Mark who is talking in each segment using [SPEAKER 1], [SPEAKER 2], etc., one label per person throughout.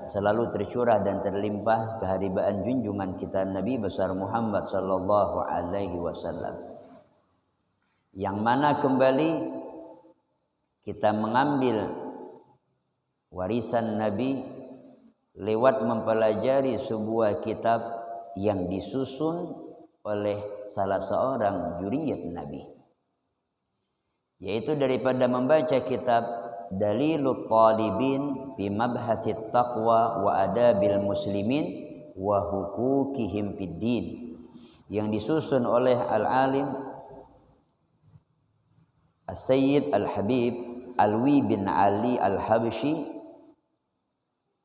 [SPEAKER 1] selalu tercurah dan terlimpah keharibaan junjungan kita Nabi besar Muhammad sallallahu alaihi wasallam, yang mana kembali kita mengambil warisan Nabi lewat mempelajari sebuah kitab yang disusun oleh salah seorang juriyat Nabi, yaitu daripada membaca kitab Dalilul Talibin fi Mabhasit Taqwa wa Adabil Muslimin wa Hukukihim fid Din, yang disusun oleh Al-Alim As-Sayyid Al-Habib Alwi bin Ali Al-Habsyi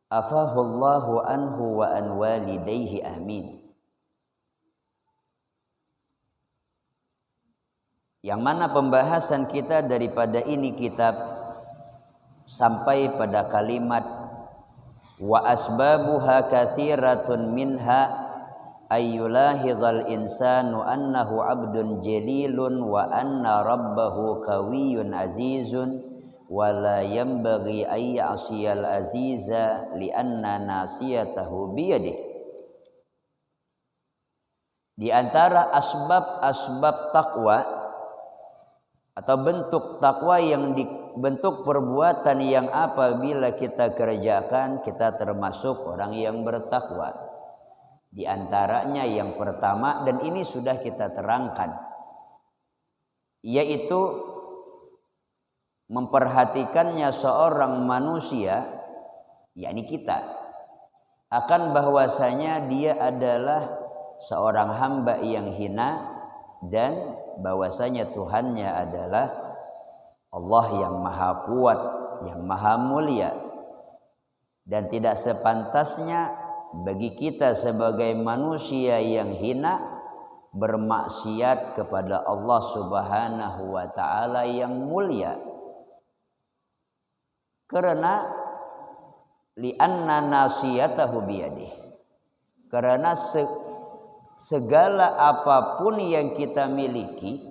[SPEAKER 1] afahullahu anhu wa an walidayhi amin, yang mana pembahasan kita daripada ini kitab sampai pada kalimat wa asbabuha katsiratun minha ayyulahizal insanu annahu abdun jalilun wa anna rabbahu qawiyyun azizun wa la yanbaghi ay ya'siyal aziza li anna nasiyatahu biyadihi. Di antara asbab takwa atau bentuk takwa yang bentuk perbuatan yang apabila kita kerjakan kita termasuk orang yang bertakwa. Di antaranya yang pertama, dan ini sudah kita terangkan, yaitu memperhatikannya seorang manusia, yakni kita, akan bahwasanya dia adalah seorang hamba yang hina dan bahwasanya Tuhannya adalah Allah yang maha kuat, yang maha mulia, dan tidak sepantasnya bagi kita sebagai manusia yang hina bermaksiat kepada Allah Subhanahu wa taala yang mulia. Karena li'anna nasiyatahu biyadihi, karena segala apapun yang kita miliki,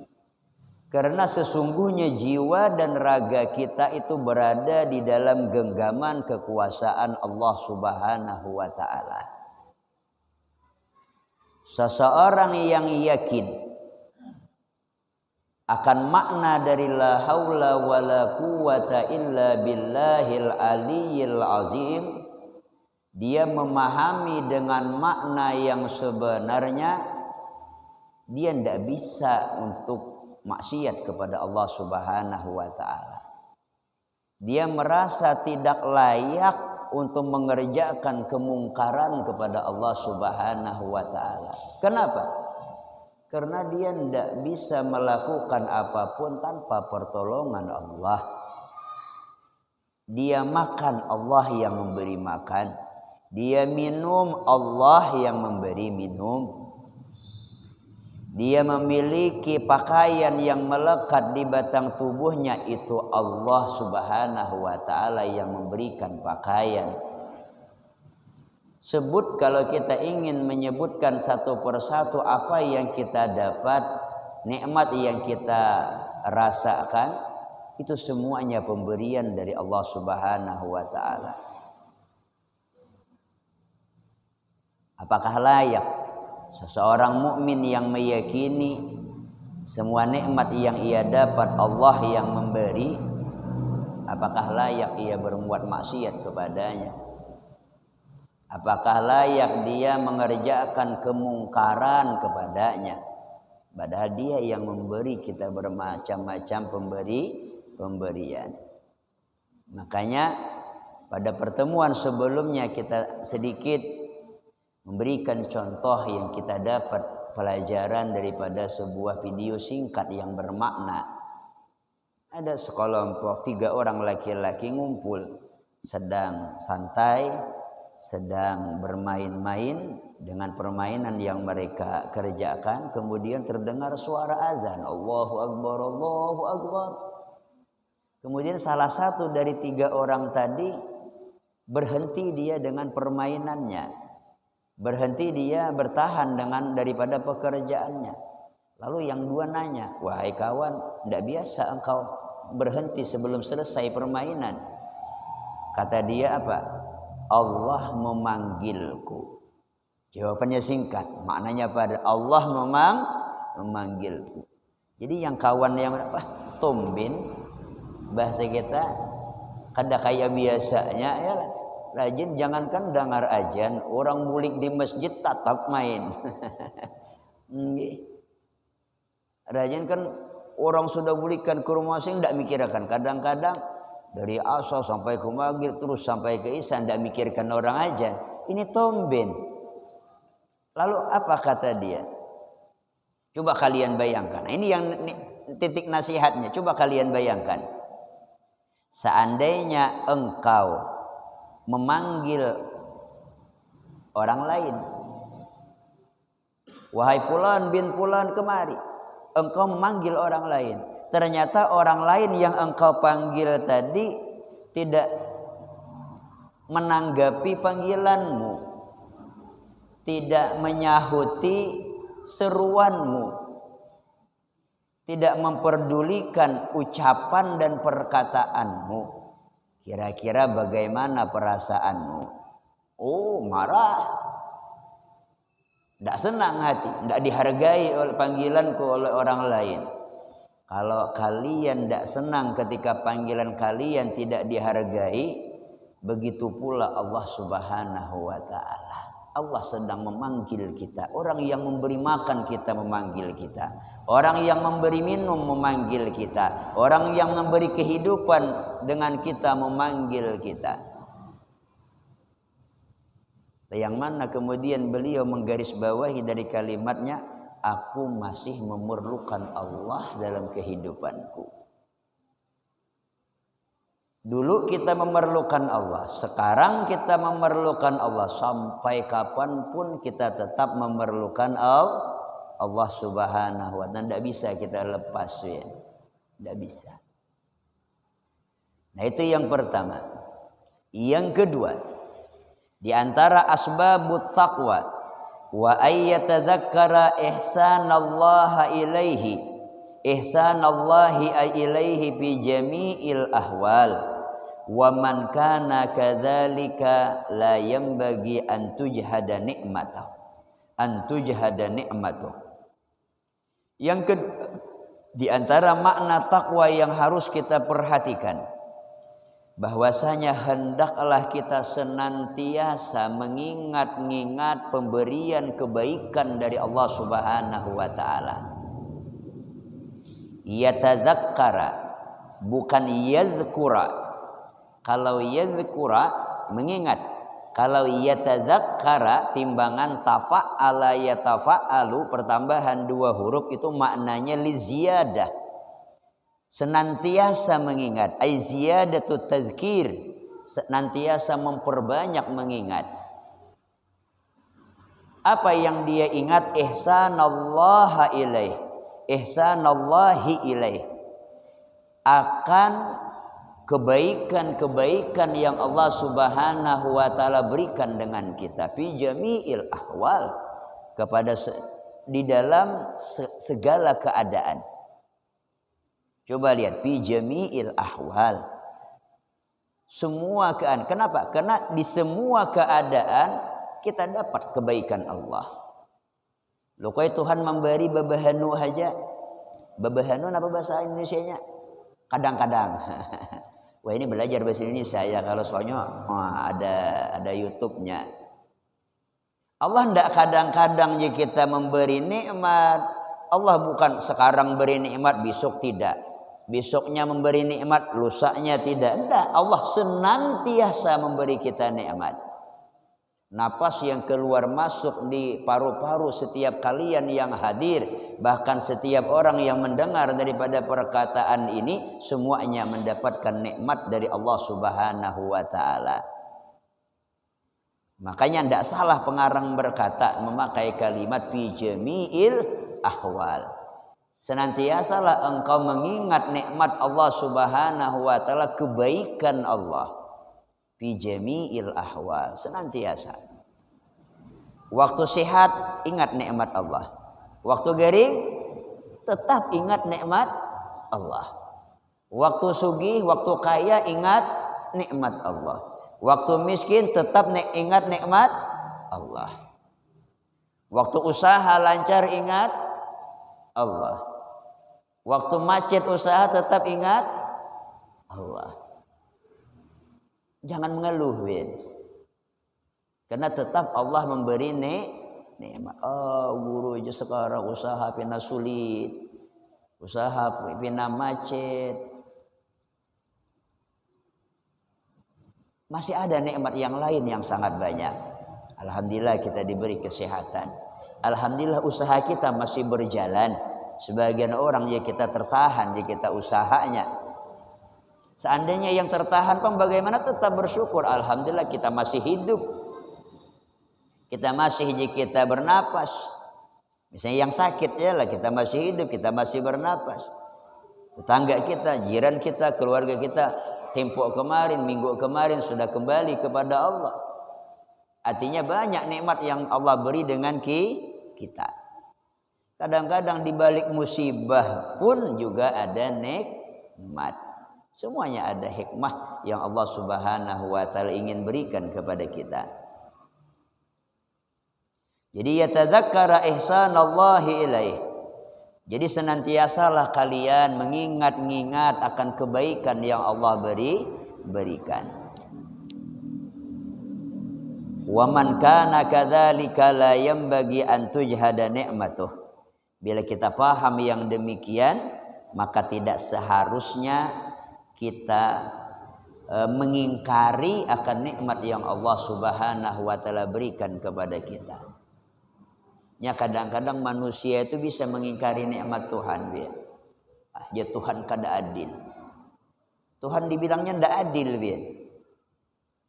[SPEAKER 1] karena sesungguhnya jiwa dan raga kita itu berada di dalam genggaman kekuasaan Allah Subhanahu wa taala. Seseorang yang yakin akan makna dari la haula wala quwata illa billahil aliyyil azim, dia memahami dengan makna yang sebenarnya, dia tidak bisa untuk maksiat kepada Allah Subhanahu wa taala. Dia merasa tidak layak untuk mengerjakan kemungkaran kepada Allah Subhanahu wa taala. Kenapa? Karena dia tidak bisa melakukan apapun tanpa pertolongan Allah. Dia makan, Allah yang memberi makan. Dia minum, Allah yang memberi minum. Dia memiliki pakaian yang melekat di batang tubuhnya, itu Allah Subhanahu wa taala yang memberikan pakaian. Sebut, kalau kita ingin menyebutkan satu persatu apa yang kita dapat, nikmat yang kita rasakan, itu semuanya pemberian dari Allah Subhanahu wa taala. Apakah layak seseorang mukmin yang meyakini semua nikmat yang ia dapat Allah yang memberi, apakah layak ia berbuat maksiat kepadanya? Apakah layak dia mengerjakan kemungkaran kepadanya? Padahal dia yang memberi kita bermacam-macam pemberian. Makanya pada pertemuan sebelumnya kita sedikit memberikan contoh yang kita dapat pelajaran daripada sebuah video singkat yang bermakna. Ada sekelompok 3 orang laki-laki ngumpul, sedang santai, sedang bermain-main dengan permainan yang mereka kerjakan. Kemudian terdengar suara azan, Allahu Akbar, Allahu Akbar. Kemudian salah satu dari 3 orang tadi berhenti dia dengan permainannya. Berhenti dia bertahan daripada pekerjaannya. Lalu yang 2 nanya, wahai kawan, tidak biasa engkau berhenti sebelum selesai permainan? Kata dia apa? Allah memanggilku. Jawabannya singkat, maknanya pada Allah memanggilku. Jadi yang kawan yang apa? Tumben bahasa kita kada kayak biasanya ya. Rajin jangankan dengar ajan, orang bulik di masjid tetap main. Rajin kan orang sudah bulikan ke rumah sing ndak mikirkan. Kadang-kadang dari asar sampai ke maghrib terus sampai ke isya ndak mikirkan orang ajan. Ini tumben. Lalu apa kata dia? Coba kalian bayangkan. Ini yang titik nasihatnya. Coba kalian bayangkan. Seandainya engkau memanggil orang lain. Wahai fulan bin fulan kemari. Engkau memanggil orang lain. Ternyata orang lain yang engkau panggil tadi tidak menanggapi panggilanmu. Tidak menyahuti seruanmu, tidak memperdulikan ucapan dan perkataanmu. Kira-kira bagaimana perasaanmu? Oh, marah, tidak senang hati, tidak dihargai oleh panggilanku oleh orang lain. Kalau kalian tidak senang ketika panggilan kalian tidak dihargai, begitu pula Allah Subhanahu wa Ta'ala. Allah sedang memanggil kita. Orang yang memberi makan kita memanggil kita. Orang yang memberi minum memanggil kita. Orang yang memberi kehidupan dengan kita memanggil kita. Yang mana kemudian beliau menggarisbawahi dari kalimatnya, aku masih memerlukan Allah dalam kehidupanku. Dulu kita memerlukan Allah, sekarang kita memerlukan Allah, sampai kapanpun kita tetap memerlukan Allah Subhanahu wa Ta'ala. Tidak bisa kita lepas, ya. Tidak bisa. Nah, itu yang pertama. Yang kedua, di antara asbabut taqwa wa ayyatadzakkara ihsanallahi ilaihi fi jami'il ahwal. Wa man kana kadzalika la yanbaghi an tujhada ni'matahu. Yang kedua, di antara makna takwa yang harus kita perhatikan, bahwasanya hendaklah kita senantiasa mengingat-ingat pemberian kebaikan dari Allah Subhanahu wa Ta'ala. Yatadzakkara, bukan yazkura. Kalau yadzkura mengingat, kalau yatadzakkara timbangan tafa'ala yatafa'alu pertambahan dua huruf itu maknanya li ziyadah. Senantiasa mengingat, ai ziyadatut tazkir, senantiasa memperbanyak mengingat. Apa yang dia ingat? Ihsanallahi ilaih. Akan kebaikan-kebaikan yang Allah Subhanahu wa Ta'ala berikan dengan kita fi jami'il ahwal, kepada di dalam segala keadaan. Coba lihat fi jami'il ahwal, semua keadaan. Kenapa? Karena di semua keadaan kita dapat kebaikan Allah. Loh, kok Tuhan memberi babahanu aja. Babahanu apa bahasa Indonesianya? Kadang-kadang. Wah, ini belajar bahasa Indonesia ya, kalau soalnya ada YouTube-nya. Allah tidak kadang-kadang jika kita memberi nikmat. Allah bukan sekarang beri nikmat, besok tidak. Besoknya memberi nikmat, lusanya tidak. Tidak, Allah senantiasa memberi kita nikmat. Napas yang keluar masuk di paru-paru setiap kalian yang hadir, bahkan setiap orang yang mendengar daripada perkataan ini, semuanya mendapatkan nikmat dari Allah Subhanahu wa Ta'ala. Makanya tidak salah pengarang berkata memakai kalimat fi jami'il ahwal. Senantiasalah engkau mengingat nikmat Allah Subhanahu wa Ta'ala, kebaikan Allah. Fi jami'il ahwal, senantiasa. Waktu sehat ingat nikmat Allah. Waktu garing tetap ingat nikmat Allah. Waktu sugih, waktu kaya ingat nikmat Allah. Waktu miskin tetap ingat nikmat Allah. Waktu usaha lancar ingat Allah. Waktu macet usaha tetap ingat Allah. Jangan mengeluh, Win. Karena tetap Allah memberi nikmat. Oh, guru aja sekarang usaha pina sulit. Usaha pina macet. Masih ada nikmat yang lain yang sangat banyak. Alhamdulillah kita diberi kesehatan. Alhamdulillah usaha kita masih berjalan. Sebagian orang ya kita tertahan, ya kita usahanya. Seandainya yang tertahan pun bagaimana tetap bersyukur. Alhamdulillah kita masih hidup. Kita masih kita bernapas. Misalnya yang sakit ya lah kita masih hidup, kita masih bernapas. Tetangga kita, jiran kita, keluarga kita tempo kemarin, minggu kemarin sudah kembali kepada Allah. Artinya banyak nikmat yang Allah beri dengan kita. Kadang-kadang di balik musibah pun juga ada nikmat. Semuanya ada hikmah yang Allah Subhanahu wa taala ingin berikan kepada kita. Jadi yatadzakkara ihsanallahi ilaih. Jadi senantiasalah kalian mengingat-ingat akan kebaikan yang Allah berikan. Wa man kana kadzalika la yanbaghi an tujhada ni'matuh. Bila kita paham yang demikian, maka tidak seharusnya kita mengingkari akan nikmat yang Allah Subhanahu wa taala berikan kepada kita. Ya kadang-kadang manusia itu bisa mengingkari nikmat Tuhan dia. Ya Tuhan kada adil. Tuhan dibilangnya ndak adil dia.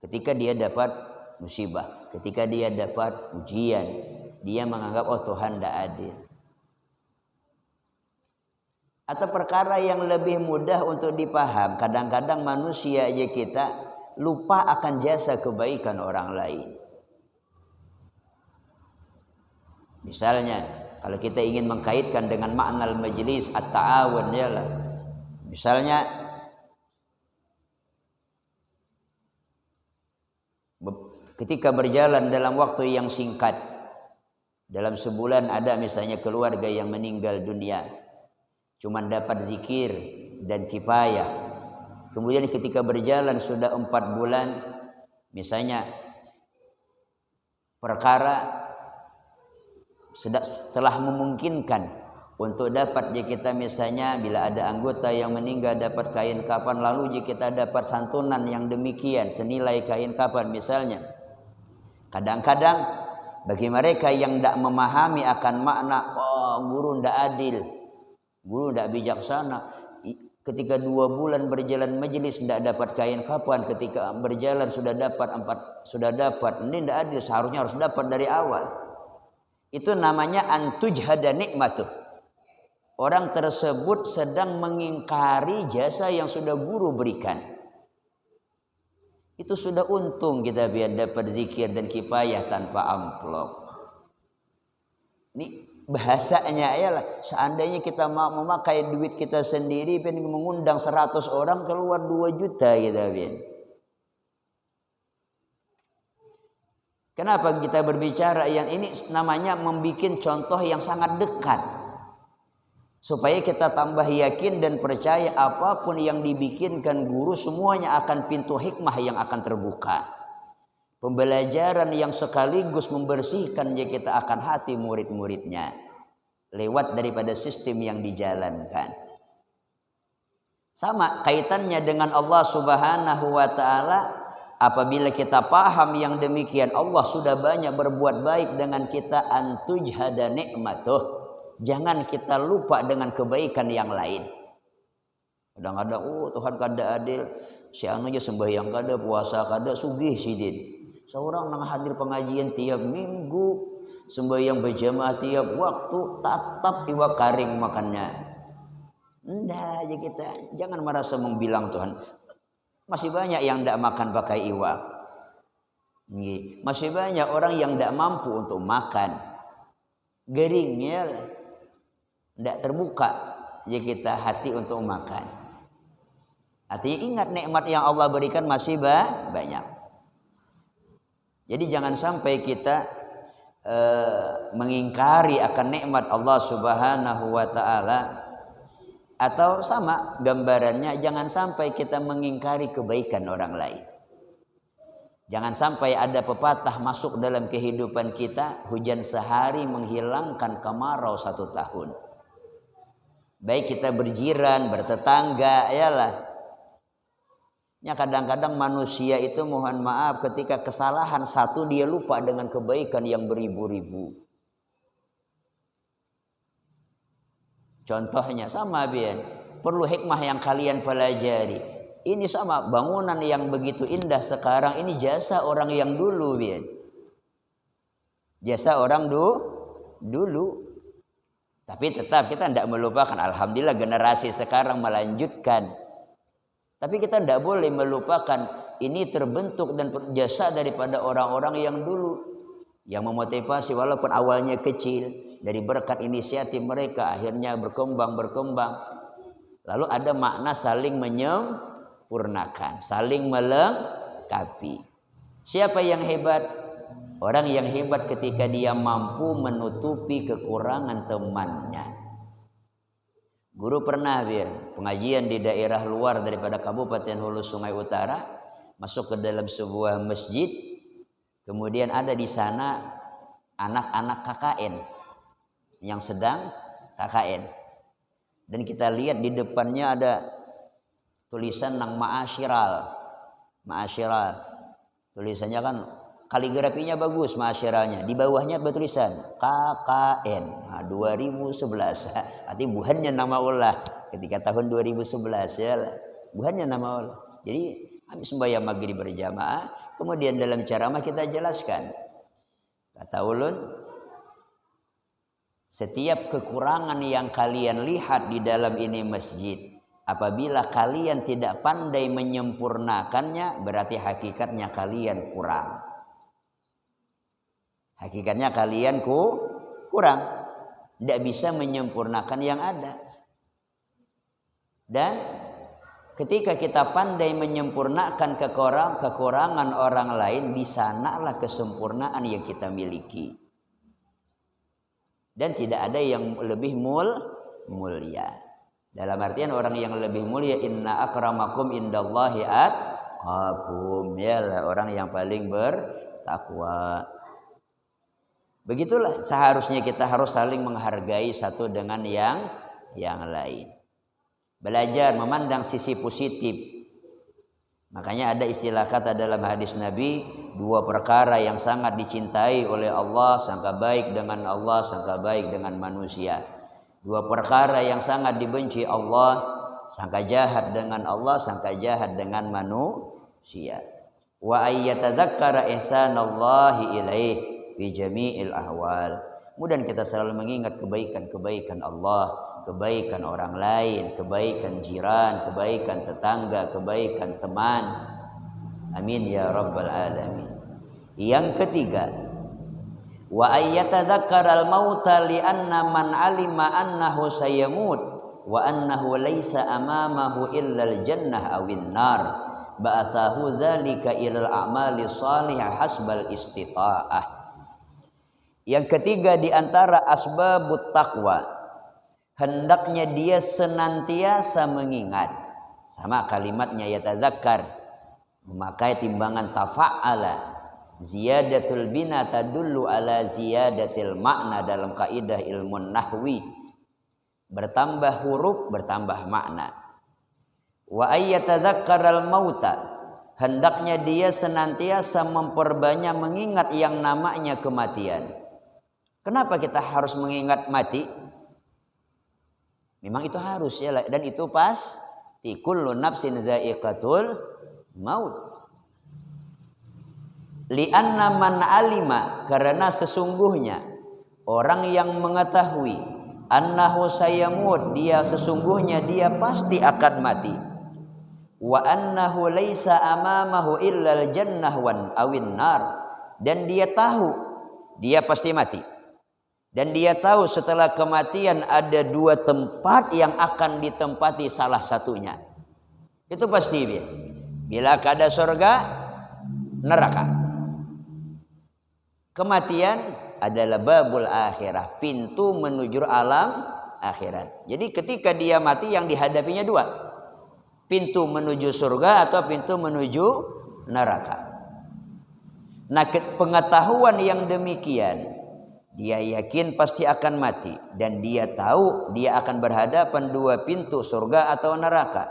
[SPEAKER 1] Ketika dia dapat musibah, ketika dia dapat ujian, dia menganggap oh Tuhan ndak adil. Atau perkara yang lebih mudah untuk dipaham, kadang-kadang manusia aja kita lupa akan jasa kebaikan orang lain. Misalnya, kalau kita ingin mengkaitkan dengan makna majlis at-ta'awun ya lah. Misalnya ketika berjalan dalam waktu yang singkat, dalam sebulan ada misalnya keluarga yang meninggal dunia, cuman dapat zikir dan kifayah. Kemudian ketika berjalan sudah 4 bulan, misalnya perkara telah memungkinkan untuk dapat jika kita misalnya bila ada anggota yang meninggal dapat kain kafan, lalu jika kita dapat santunan yang demikian senilai kain kafan misalnya. Kadang-kadang bagi mereka yang tidak memahami akan makna oh guru tidak adil, guru tidak bijaksana, ketika 2 bulan berjalan majelis tidak dapat kain kafan, ketika berjalan sudah dapat ini tidak adil, seharusnya harus dapat dari awal. Itu namanya antujhada nikmatuh. Orang tersebut sedang mengingkari jasa yang sudah guru berikan. Itu sudah untung kita biar dapat zikir dan kifayah tanpa amplop. Ini bahasanya ialah seandainya kita mau memakai duit kita sendiri pengen mengundang 100 orang keluar 2 juta kita biar. Kenapa kita berbicara yang ini? Namanya membuat contoh yang sangat dekat. Supaya kita tambah yakin dan percaya apapun yang dibikinkan guru semuanya akan pintu hikmah yang akan terbuka. Pembelajaran yang sekaligus membersihkan kita akan hati murid-muridnya. Lewat daripada sistem yang dijalankan. Sama kaitannya dengan Allah Subhanahu wa ta'ala. Apabila kita paham yang demikian, Allah sudah banyak berbuat baik dengan kita, antujhada nikmatuh. Jangan kita lupa dengan kebaikan yang lain. Kadang-kadang Tuhan kada adil, si anu aja sembahyang kada, puasa kada, sugih sidin. Seorang nang hadir pengajian tiap minggu, sembahyang berjamaah tiap waktu, tatap iwa karing makannya. Ndak aja kita, jangan merasa membilang Tuhan. Masih banyak yang tidak makan pakai iwak. Masih banyak orang yang tidak mampu untuk makan. Geringnya tidak terbuka jika kita hati untuk makan. Artinya ingat nikmat yang Allah berikan masih banyak. Jadi jangan sampai kita mengingkari akan nikmat Allah Subhanahu wa taala, atau sama gambarannya jangan sampai kita mengingkari kebaikan orang lain. Jangan sampai ada pepatah masuk dalam kehidupan kita, hujan sehari menghilangkan kemarau 1 tahun. Baik kita berjiran, bertetangga, yalah. Ya kadang-kadang manusia itu mohon maaf ketika kesalahan satu dia lupa dengan kebaikan yang beribu-ribu. Contohnya sama Bian, perlu hikmah yang kalian pelajari. Ini sama bangunan yang begitu indah sekarang ini jasa orang yang dulu Bian. Jasa orang dulu. Tapi tetap kita tidak melupakan, alhamdulillah generasi sekarang melanjutkan. Tapi kita tidak boleh melupakan ini terbentuk dan jasa daripada orang-orang yang dulu. Yang memotivasi walaupun awalnya kecil. Dari berkat inisiatif mereka akhirnya berkembang. Lalu ada makna saling menyempurnakan, saling melengkapi. Siapa yang hebat? Orang yang hebat ketika dia mampu menutupi kekurangan temannya. Guru pernah pengajian di daerah luar daripada Kabupaten Hulu Sungai Utara, masuk ke dalam sebuah masjid, kemudian ada di sana anak-anak KKN yang sedang KKN. Dan kita lihat di depannya ada tulisan nang ma'asyiral. Tulisannya kan kaligrafinya bagus ma'asyiralnya. Di bawahnya bertulisan KKN 2011. Artinya buhannya nama Allah ketika tahun 2011 ya. Buhannya nama Allah. Jadi habis sembahyang maghrib berjamaah, kemudian dalam ceramah kita jelaskan. Kata ulun, setiap kekurangan yang kalian lihat di dalam ini masjid, apabila kalian tidak pandai menyempurnakannya, berarti hakikatnya kalian kurang. Hakikatnya kalian kurang. Tidak bisa menyempurnakan yang ada. Dan ketika kita pandai menyempurnakan kekurangan orang lain, di sanalah kesempurnaan yang kita miliki. Dan tidak ada yang lebih mulia. Dalam artian orang yang lebih mulia, inna akramakum indallahi atqakum, ya orang yang paling bertakwa. Begitulah seharusnya kita harus saling menghargai satu dengan yang lain. Belajar memandang sisi positif. Makanya ada istilah kata dalam hadis Nabi, 2 perkara yang sangat dicintai oleh Allah, sangka baik dengan Allah, sangka baik dengan manusia. 2 perkara yang sangat dibenci Allah, sangka jahat dengan Allah, sangka jahat dengan manusia. Wa ayyatadzakkara ihsanallahi ilaih fi jami'il ahwal. Kemudian kita selalu mengingat kebaikan-kebaikan Allah, kebaikan orang lain, kebaikan jiran, kebaikan tetangga, kebaikan teman. Amin ya rabbal alamin. Yang ketiga, wa ayyatadzakkara al-mauta li anna man alima annahu sayamut wa annahu laisa amamahu illa al-jannah awin nar ba'asahu dzalika ilal a'mali shalihah hasbal istita'ah. Yang ketiga di antara asbabut taqwa, hendaknya dia senantiasa mengingat. Sama kalimatnya yatadzakkar, memakai timbangan tafa'ala. Ziyadatul bina tadullu ala ziyadatil makna dalam kaidah ilmu nahwi. Bertambah huruf bertambah makna. Wa ayyatadzakkaral mauta, hendaknya dia senantiasa memperbanyak mengingat yang namanya kematian. Kenapa kita harus mengingat mati? Memang itu harus ya, dan itu pasti. Kullu nafsin dha'iqatul maut. Li'anna man alima, karena sesungguhnya orang yang mengetahui annahu sayamut, dia sesungguhnya dia pasti akan mati. Wa annahu laisa amamahu illal jannah wan awin nar, dan dia tahu dia pasti mati. Dan dia tahu setelah kematian ada 2 tempat yang akan ditempati salah satunya. Itu pasti dia. Bila ada surga, neraka. Kematian adalah babul akhirah, pintu menuju alam akhirat. Jadi ketika dia mati yang dihadapinya dua, pintu menuju surga atau pintu menuju neraka. Nah, pengetahuan yang demikian, dia yakin pasti akan mati dan dia tahu dia akan berhadapan dua pintu, surga atau neraka.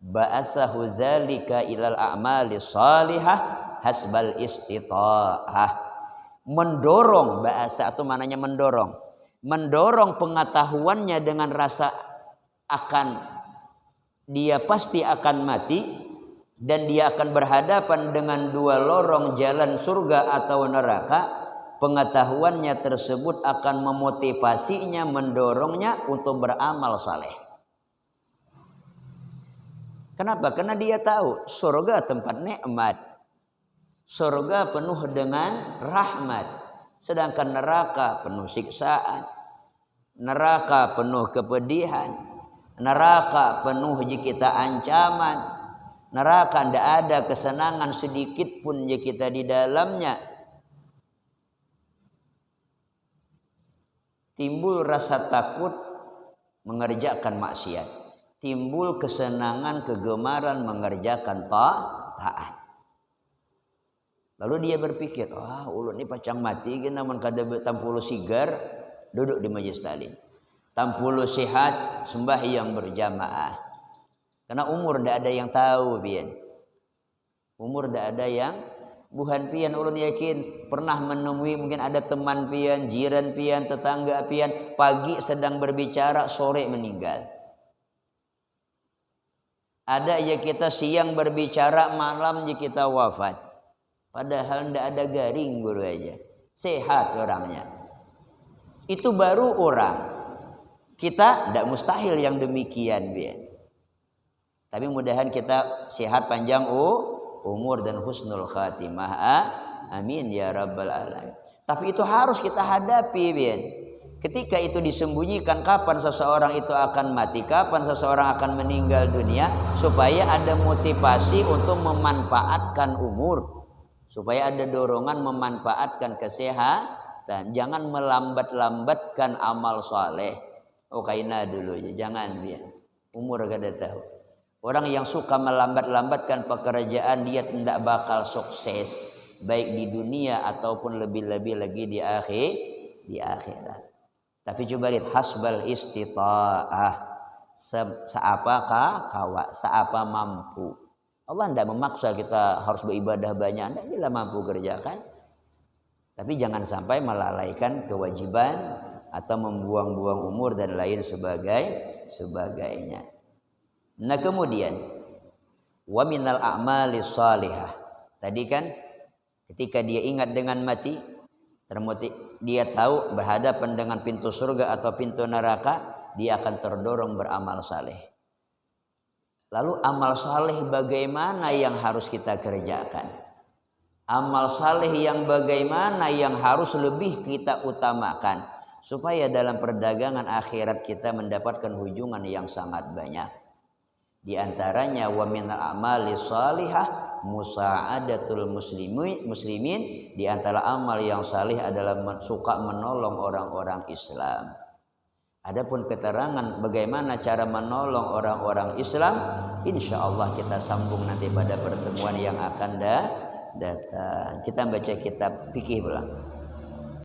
[SPEAKER 1] Ba'atsahu dzalika ilal a'mali shalihah hasbal istita'ah. Mendorong, bahasa itu maknanya mendorong. Mendorong pengetahuannya dengan rasa akan dia pasti akan mati dan dia akan berhadapan dengan dua lorong jalan surga atau neraka. Pengetahuannya tersebut akan memotivasinya, mendorongnya untuk beramal saleh. Kenapa? Karena dia tahu surga tempat nikmat. Surga penuh dengan rahmat, sedangkan neraka penuh siksaan, neraka penuh kepedihan, neraka penuh kita ancaman, neraka tidak ada kesenangan sedikit pun kita di dalamnya. Timbul rasa takut mengerjakan maksiat, timbul kesenangan kegemaran mengerjakan taat. Lalu dia berpikir, ulun ini pacang mati, namun kada tampulu sigar, duduk di majlis taklim. Tampulu sehat, sembahyang berjamaah. Karena umur tidak ada yang tahu, pian. Umur tidak ada yang buhan pian. Ulun yakin pernah menemui mungkin ada teman pian, jiran pian, tetangga pian, pagi sedang berbicara, sore meninggal. Ada ya kita siang berbicara, malam ya kita wafat. Padahal tidak ada garing guru aja. Sehat orangnya. Itu baru orang. Kita tidak mustahil yang demikian. Tapi mudahan kita sehat panjang umur dan husnul khatimah. Amin ya rabbal alamin. Tapi itu harus kita hadapi. Ketika itu disembunyikan, kapan seseorang itu akan mati, kapan seseorang akan meninggal dunia, supaya ada motivasi untuk memanfaatkan umur. Supaya ada dorongan memanfaatkan kesehatan. Jangan melambat-lambatkan amal soleh. Kaina dulu ya. Jangan dia. Umur kada tahu. Orang yang suka melambat-lambatkan pekerjaan, dia tidak bakal sukses. Baik di dunia ataupun lebih-lebih lagi di akhirat. Tapi coba lihat. Hasbal istita'ah. Seapakah kawa. Seapa mampu. Allah tidak memaksa kita harus beribadah banyak. Anda bila mampu kerjakan. Tapi jangan sampai melalaikan kewajiban atau membuang-buang umur dan lain sebagainya. Nah kemudian wa minal a'mali shalihah. Tadi kan ketika dia ingat dengan mati, dia tahu berhadapan dengan pintu surga atau pintu neraka, dia akan terdorong beramal saleh. Lalu amal saleh bagaimana yang harus kita kerjakan? Amal saleh yang bagaimana yang harus lebih kita utamakan supaya dalam perdagangan akhirat kita mendapatkan hujungan yang sangat banyak. Di antaranya wa minal a'mali shalihah musa'adatul muslimin. Di antara amal yang saleh adalah suka menolong orang-orang Islam. Adapun keterangan bagaimana cara menolong orang-orang Islam, insya Allah kita sambung nanti pada pertemuan yang akan datang. Kita baca kitab fikih ulang.